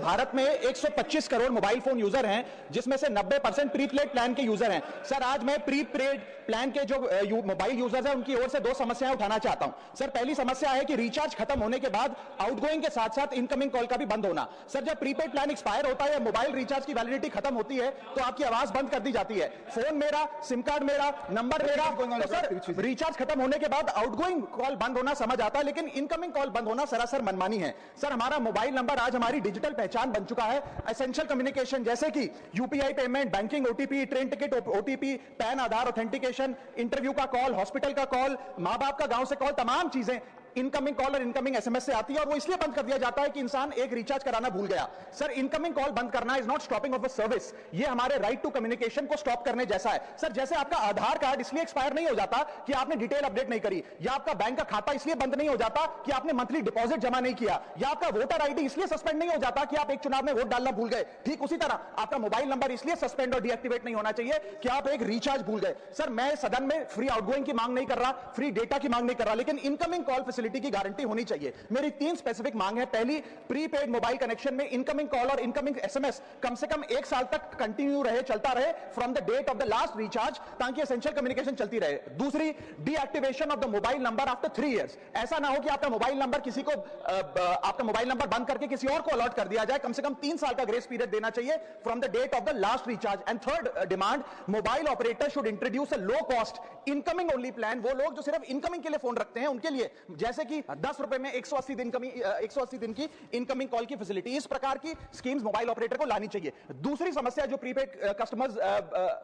भारत में 125 crore mobile phone user हैं, जिसमें से 90% प्रीपेड प्लान के यूजर हैं। सर, आज मैं प्रीपेड प्लान के जो मोबाइल यूजर्स हैं उनकी ओर से दो समस्याएं उठाना चाहता हूं। सर, पहली समस्या है कि रिचार्ज खत्म होने के बाद आउटगोइंग के साथ साथ इनकमिंग कॉल का भी बंद होना। सर, जब प्रीपेड प्लान एक्सपायर होता है या मोबाइल रिचार्ज की वैलिडिटी खत्म होती है तो आपकी आवाज बंद कर दी जाती है। फोन मेरा, सिम कार्ड मेरा, नंबर मेरा, तो सर रिचार्ज खत्म होने के बाद आउटगोइंग कॉल बंद होना समझ आता है, लेकिन इनकमिंग कॉल बंद होना सरासर मनमानी है। सर, हमारा मोबाइल नंबर आज हमारी डिजिटल पहचान बन चुका है। एसेंशियल कम्युनिकेशन जैसे कि UPI payment, banking OTP, train ticket OTP, PAN Aadhaar authentication, interview का कॉल, हॉस्पिटल का कॉल, मां बाप का गांव से कॉल, तमाम चीजें इनकमिंग कॉल और इनकमिंग एसएमएस से आती है और वो इसलिए बंद कर दिया जाता है कि इंसान एक रिचार्ज कराना भूल गया। सर, इनकमिंग कॉल बंद करना is not stopping of a service, ये हमारे राइट टू कम्युनिकेशन को स्टॉप करने जैसा है। सर, जैसे आपका आधार कार्ड इसलिए एक्सपायर नहीं हो जाता कि आपने डिटेल अपडेट नहीं करी, या आपका बैंक का खाता इसलिए बंद नहीं हो जाता कि आपने मंथली डिपॉजिट जमा नहीं किया, या आपका वोटर आईडी इसलिए सस्पेंड नहीं हो जाता कि आप एक चुनाव में वोट डालना भूल गए। ठीक उसी तरह आपका मोबाइल नंबर इसलिए सस्पेंड और डीएक्टिवेट नहीं होना चाहिए कि आप एक रिचार्ज भूल गए। सर, मैं सदन में फ्री आउटगोइंग की मांग नहीं कर रहा, फ्री डेटा की मांग नहीं कर रहा, लेकिन इनकमिंग कॉल फैसिलिटी की गारंटी होनी चाहिए। मेरी 3 स्पेसिफिक मांग है। पहली, प्रीपेड मोबाइल कनेक्शन में इनकमिंग कॉल और इनकमिंग एसएमएस कम से कम 1 साल तक कंटिन्यू रहे, चलता रहे from the date of the last recharge, ताकि एसेंशियल कम्युनिकेशन चलती रहे। दूसरी, deactivation of the mobile number after 3 years. ऐसा ना हो कि आपका मोबाइल नंबर किसी को आपका मोबाइल नंबर बंद करके किसी और को अलॉट कर दिया जाए। कम से कम 3 साल का ग्रेस पीरियड देना चाहिए from the date of the last recharge. And third demand, mobile operator should introduce a low cost incoming only plan. वो लोग जो सिर्फ इनकमिंग के लिए फोन रखते हैं उनके लिए, जैसे कि 10 रुपए में 180 दिन की इनकमिंग कॉल की फैसिलिटी, इस प्रकार की स्कीम्स मोबाइल ऑपरेटर को लानी चाहिए। दूसरी समस्या जो प्रीपेड कस्टमर्स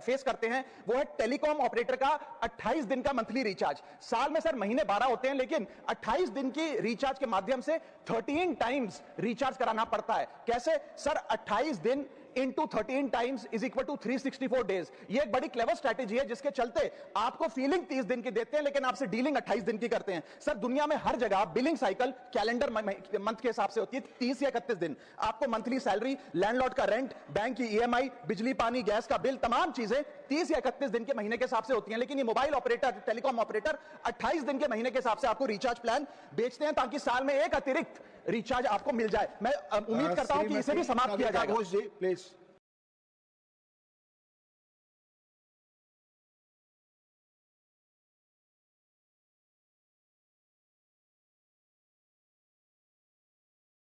फेस करते हैं वो है टेलीकॉम ऑपरेटर का 28 दिन का मंथली रिचार्ज। साल में सर महीने 12 होते हैं, लेकिन 28 दिन की रिचार्ज के माध्यम से 13 टाइम्स रिचार्ज कराना पड़ता है। कैसे सर? 28 दिन into 13 times is equal to 364 days. ये एक बड़ी क्लेवर स्ट्रैटेजी है जिसके चलते आपको फीलिंग 30 दिन की देते हैं, लेकिन आपसे डीलिंग 28 दिन की करते हैं। सर, दुनिया में हर जगह बिलिंग साइकिल कैलेंडर मंथ के हिसाब से होती है, 30 या 31 दिन। आपको मंथली सैलरी, लैंडलॉर्ड का रेंट, बैंक की ईएमआई, बिजली पानी गैस का बिल, तमाम चीजें 30 या 31 दिन के महीने के हिसाब से होती हैं। लेकिन ये मोबाइल ऑपरेटर, टेलीकॉम ऑपरेटर 28 दिन के महीने के हिसाब से आपको रिचार्ज प्लान बेचते हैं, ताकि साल में एक अतिरिक्त रिचार्ज आपको मिल जाए। मैं उम्मीद करता हूं कि इसे भी समाप्त किया जाएगा। प्लीज